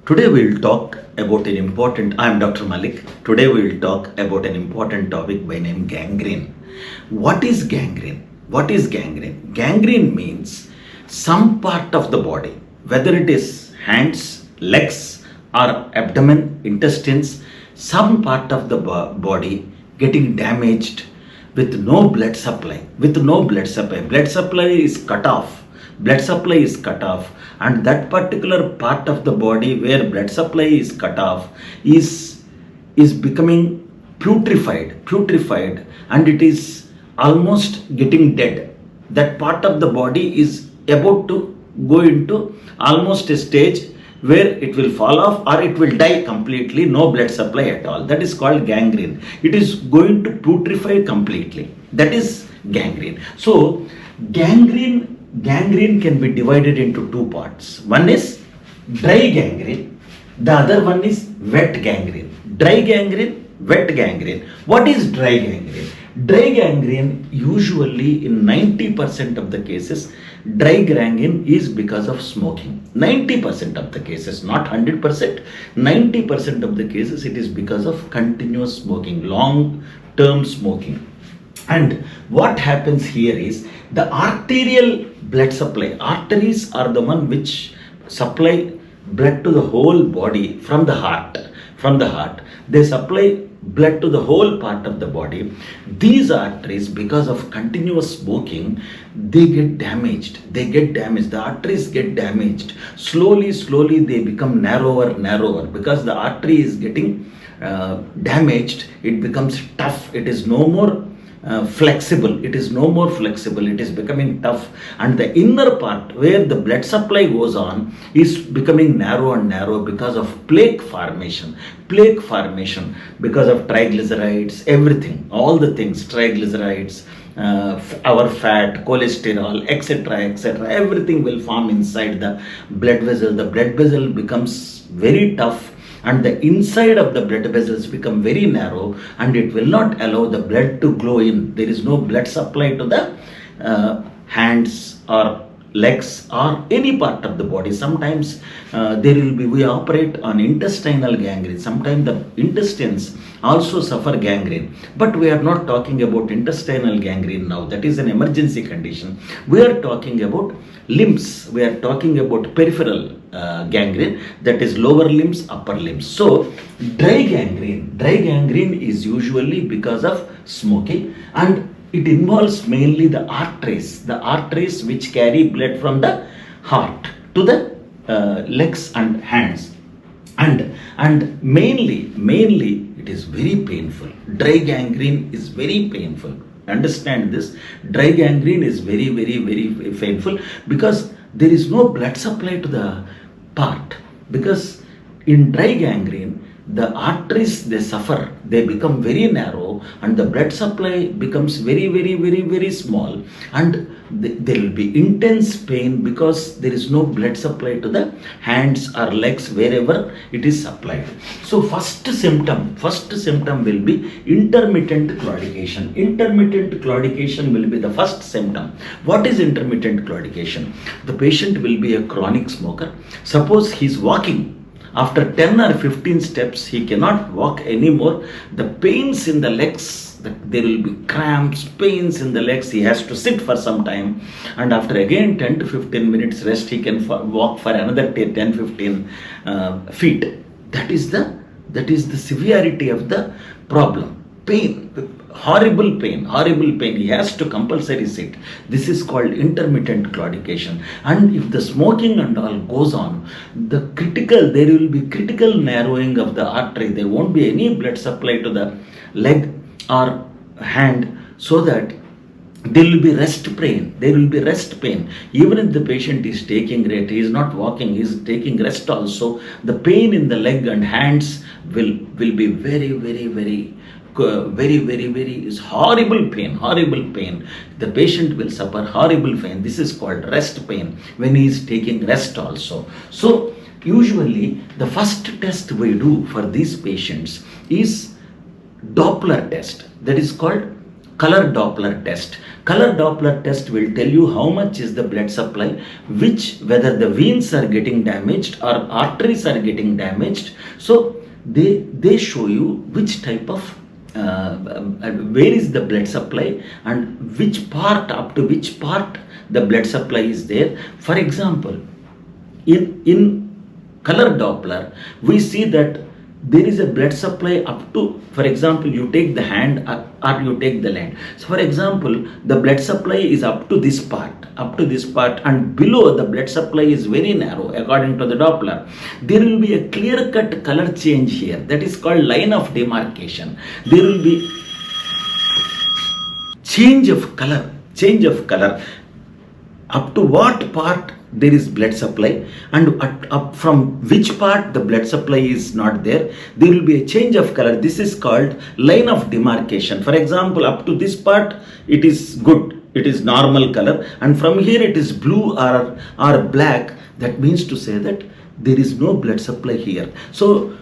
Today we'll talk about an important. I'm Dr. Malik. Today we'll talk about an important topic by name gangrene. What is gangrene? What is gangrene? Gangrene means some part of the body, whether it is hands, legs, or abdomen, intestines, some part of the body getting damaged with no blood supply. With no blood supply, blood supply is cut off. Blood supply is cut off, and that particular part of the body where blood supply is cut off is becoming putrefied, and it is almost getting dead. That part of the body is about to go into almost a stage where it will fall off or it will die completely, no blood supply at all. That is called gangrene. It is going to putrefy completely. That is gangrene. So gangrene can be divided into two parts. One is dry gangrene, the other one is wet gangrene. Dry gangrene, wet gangrene. What is dry gangrene? Dry gangrene, usually in 90% of the cases, dry gangrene is because of smoking. 90% of the cases, not 100%, 90% of the cases it is because of continuous smoking, long term smoking. And what happens here is the arterial blood supply. Arteries are the one which supply blood to the whole body from the heart. From the heart, they supply blood to the whole part of the body. These arteries, because of continuous smoking, they get damaged. The arteries get damaged. Slowly, they become narrower. Because the artery is getting damaged, it becomes tough. It is no more flexible. It is becoming tough, and the inner part where the blood supply goes on is becoming narrow and narrow because of plaque formation, because of triglycerides, everything, all the things, triglycerides, our fat, cholesterol, etc., everything will form inside the blood vessel. The blood vessel becomes very tough, and the inside of the blood vessels become very narrow, and it will not allow the blood to flow in. There is no blood supply to the hands or legs or any part of the body. Sometimes we operate on intestinal gangrene. Sometimes the intestines also suffer gangrene, but we are not talking about intestinal gangrene now. That is an emergency condition. We are talking about limbs. We are talking about peripheral gangrene, that is lower limbs, upper limbs. So dry gangrene is usually because of smoking, and it involves mainly the arteries which carry blood from the heart to the legs and hands, and mainly it is very painful. Dry gangrene is very painful. Understand this. Dry gangrene is very painful because there is no blood supply to the part. Because in dry gangrene, the arteries, they suffer, they become very narrow, and the blood supply becomes very small, and there will be intense pain because there is no blood supply to the hands or legs wherever it is supplied. So first symptom will be intermittent claudication. Intermittent claudication will be the first symptom. What is intermittent claudication? The patient will be a chronic smoker. Suppose he is walking. After 10 or 15 steps, he cannot walk anymore. The pains in the legs, there will be cramps, pains in the legs. He has to sit for some time. And after again 10 to 15 minutes rest, he can walk for another 10-15 feet. That is the severity of the problem. Pain, horrible pain. He has to compulsory sit. This is called intermittent claudication. And if the smoking and all goes on, there will be critical narrowing of the artery. There won't be any blood supply to the leg or hand, so that there will be rest pain. Even if the patient is taking rest, he is not walking, he is taking rest also, the pain in the leg and hands will be very is horrible pain. The patient will suffer horrible pain. This is called rest pain when he is taking rest also. So usually the first test we do for these patients is Doppler test. That is called color Doppler test. Color Doppler test will tell you how much is the blood supply, whether the veins are getting damaged or arteries are getting damaged. So they show you which type of where is the blood supply and which part, up to which part the blood supply is there. For example, in color Doppler, we see that there is a blood supply up to, for example, you take the hand or you take the leg. So for example, the blood supply is up to this part, and below the blood supply is very narrow according to the Doppler. There will be a clear-cut color change here. That is called line of demarcation. There will be change of color. Up to what part there is blood supply, and up from which part the blood supply is not there, there will be a change of color. This is called line of demarcation. For example, up to this part it is good, it is normal color, and from here it is blue or black. That means to say that there is no blood supply here. So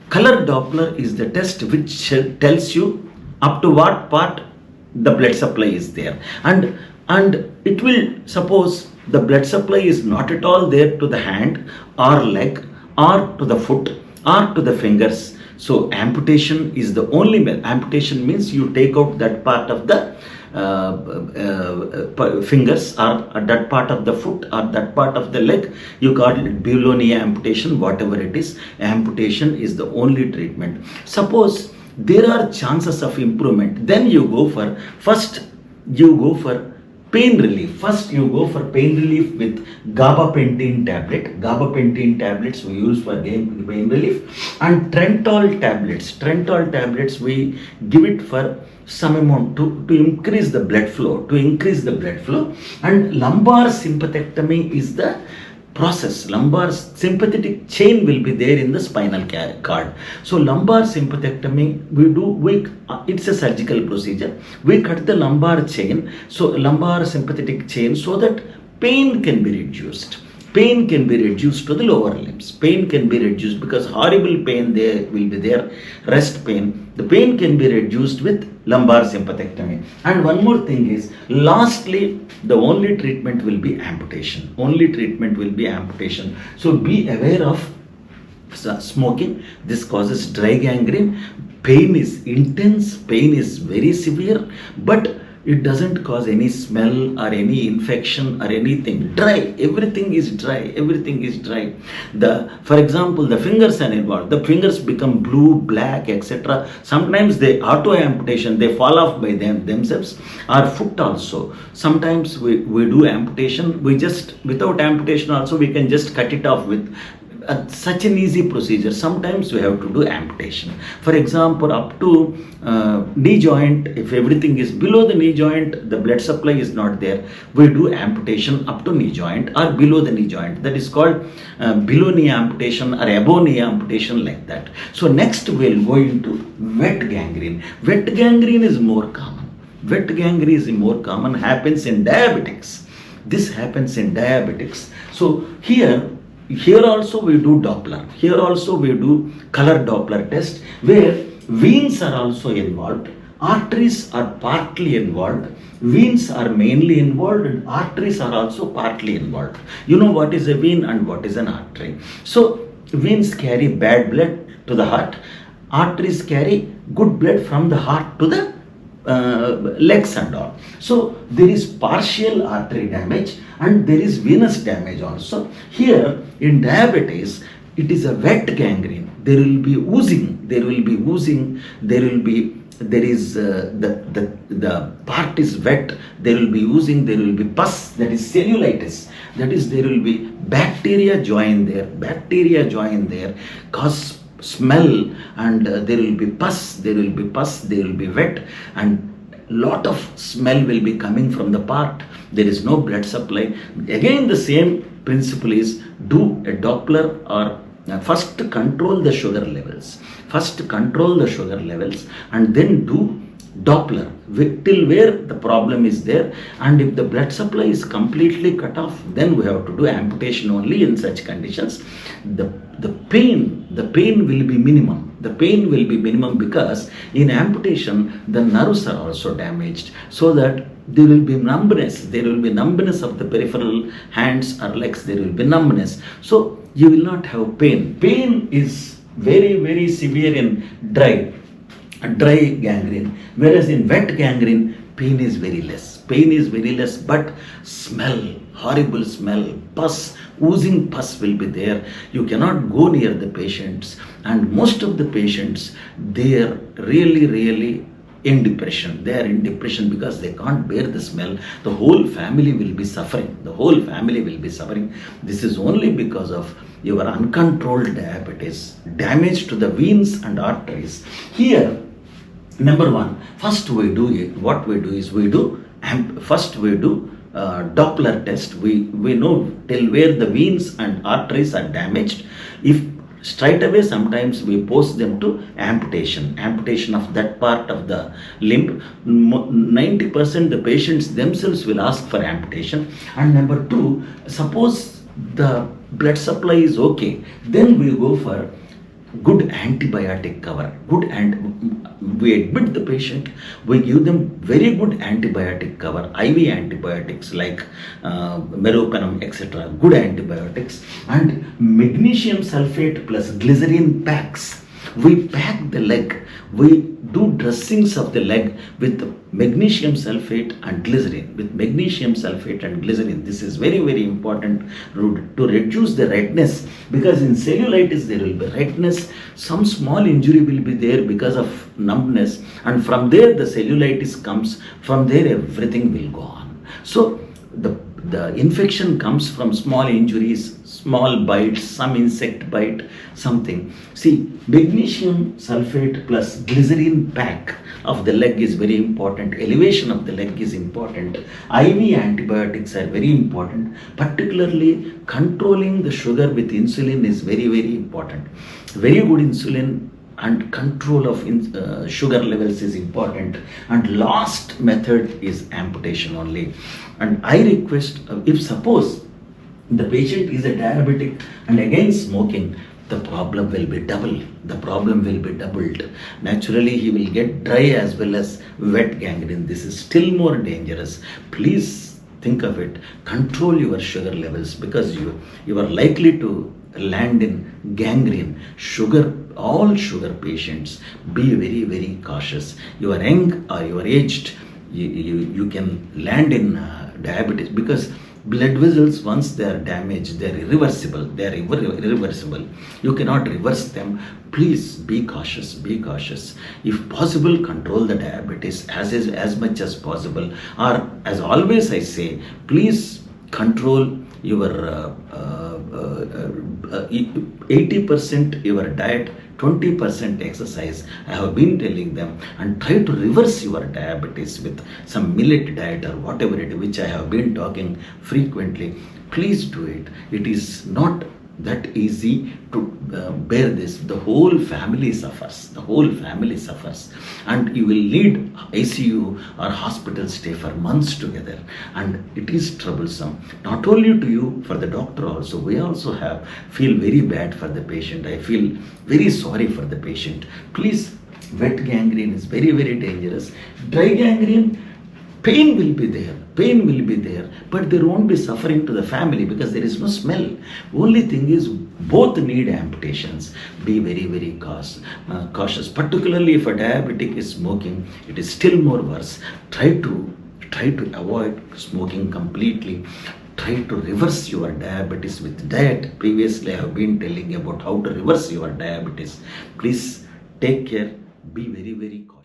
color Doppler is the test which tells you up to what part the blood supply is there, and it will suppose the blood supply is not at all there to the hand or leg or to the foot or to the fingers. So amputation is the only method. Amputation means you take out that part of the fingers or that part of the foot or that part of the leg. You call it below knee amputation, whatever it is. Amputation is the only treatment. Suppose there are chances of improvement, then you go for pain relief. First you go for pain relief with gabapentin tablet. Gabapentin tablets we use for pain relief, and Trentol tablets we give it for some amount to increase the blood flow, and lumbar sympathectomy is the process. Lumbar sympathetic chain will be there in the spinal cord. So lumbar sympathectomy it's a surgical procedure. We cut the lumbar chain, so lumbar sympathetic chain, so that pain can be reduced. Pain can be reduced to the lower limbs. Pain can be reduced because horrible pain there will be there, rest pain. The pain can be reduced with lumbar sympathectomy. And one more thing is, lastly, the only treatment will be amputation. So be aware of smoking. This causes dry gangrene. Pain is intense, pain is very severe, but it doesn't cause any smell or any infection or anything. Dry, everything is dry. For example, the fingers are involved. The fingers become blue, black, etc. Sometimes they auto amputation, they fall off by themselves. Our foot also. Sometimes we do amputation. Without amputation also, we can just cut it off with such an easy procedure. Sometimes we have to do amputation. For example, up to knee joint, if everything is below the knee joint, the blood supply is not there, we do amputation up to knee joint or below the knee joint. That is called below knee amputation or above knee amputation, like that. So next we'll go into wet gangrene. Wet gangrene is more common. Happens in diabetics. This happens in diabetics. So here also we do Doppler. Here also we do color Doppler test, where veins are also involved, arteries are partly involved, veins are mainly involved, and arteries are also partly involved. You know what is a vein and what is an artery. So veins carry bad blood to the heart, arteries carry good blood from the heart to the legs and all. So there is partial artery damage and there is venous damage also. Here in diabetes, it is a wet gangrene. There will be oozing. The part is wet. There will be oozing. There will be pus. That is cellulitis. That is, there will be bacteria join there, cause smell, and there will be pus. There will be wet, and lot of smell will be coming from the part. There is no blood supply. Again, the same principle is, do a Doppler, or first control the sugar levels, and then do Doppler, till where the problem is there, and if the blood supply is completely cut off, then we have to do amputation only in such conditions. The pain will be minimum. The pain will be minimum because in amputation the nerves are also damaged, so that there will be numbness. There will be numbness of the peripheral hands or legs. There will be numbness. So you will not have pain. Pain is very, very severe in dry gangrene, whereas in wet gangrene pain is very less. Pain is very less, but smell, horrible smell, pus, oozing pus will be there. You cannot go near the patients, and most of the patients, they are really in depression. They are in depression because they can't bear the smell. The whole family will be suffering. The whole family will be suffering. This is only because of your uncontrolled diabetes, damage to the veins and arteries. Here, number one, first we do it. What we do is first we do Doppler test. We know till where the veins and arteries are damaged. If straight away, sometimes we post them to amputation of that part of the limb. 90% the patients themselves will ask for amputation. And number two, suppose the blood supply is okay, then we go for good antibiotic cover. We admit the patient, we give them very good antibiotic cover, IV antibiotics like meropenem, etc. Good antibiotics, and magnesium sulfate plus glycerin packs. We pack the leg. We do dressings of the leg with magnesium sulfate and glycerin. This is very important to reduce the redness, because in cellulitis there will be redness. Some small injury will be there because of numbness, and from there the cellulitis comes. From there everything will go on. So the infection comes from small injuries, small bites, some insect bite, something. See, magnesium sulfate plus glycerin pack of the leg is very important. Elevation of the leg is important. IV antibiotics are very important. Particularly controlling the sugar with insulin is very important. Very good insulin and control of sugar levels is important. And last method is amputation only. And I request, if suppose the patient is a diabetic and again smoking, the problem will be doubled. Naturally, he will get dry as well as wet gangrene. This is still more dangerous. Please think of it. Control your sugar levels, because you are likely to land in gangrene. All sugar patients, be very cautious. You are young or you are aged, you can land in diabetes, because blood vessels, once they are damaged, they are irreversible. You cannot reverse them. Please be cautious. If possible, control the diabetes as much as possible. Or as always I say, please control your 80% your diet, 20% exercise. I have been telling them, and try to reverse your diabetes with some millet diet or whatever it is, which I have been talking frequently. Please do it. It is not that easy to bear this. The whole family suffers. And you will need ICU or hospital stay for months together, and it is troublesome, not only to you, for the doctor also. We also feel very bad for the patient. I feel very sorry for the patient. Please, wet gangrene is very dangerous. Dry gangrene, pain will be there, but there won't be suffering to the family because there is no smell. Only thing is, both need amputations. Be very cautious. Particularly if a diabetic is smoking, it is still more worse. Try to avoid smoking completely. Try to reverse your diabetes with diet. Previously I have been telling about how to reverse your diabetes. Please take care. Be very cautious.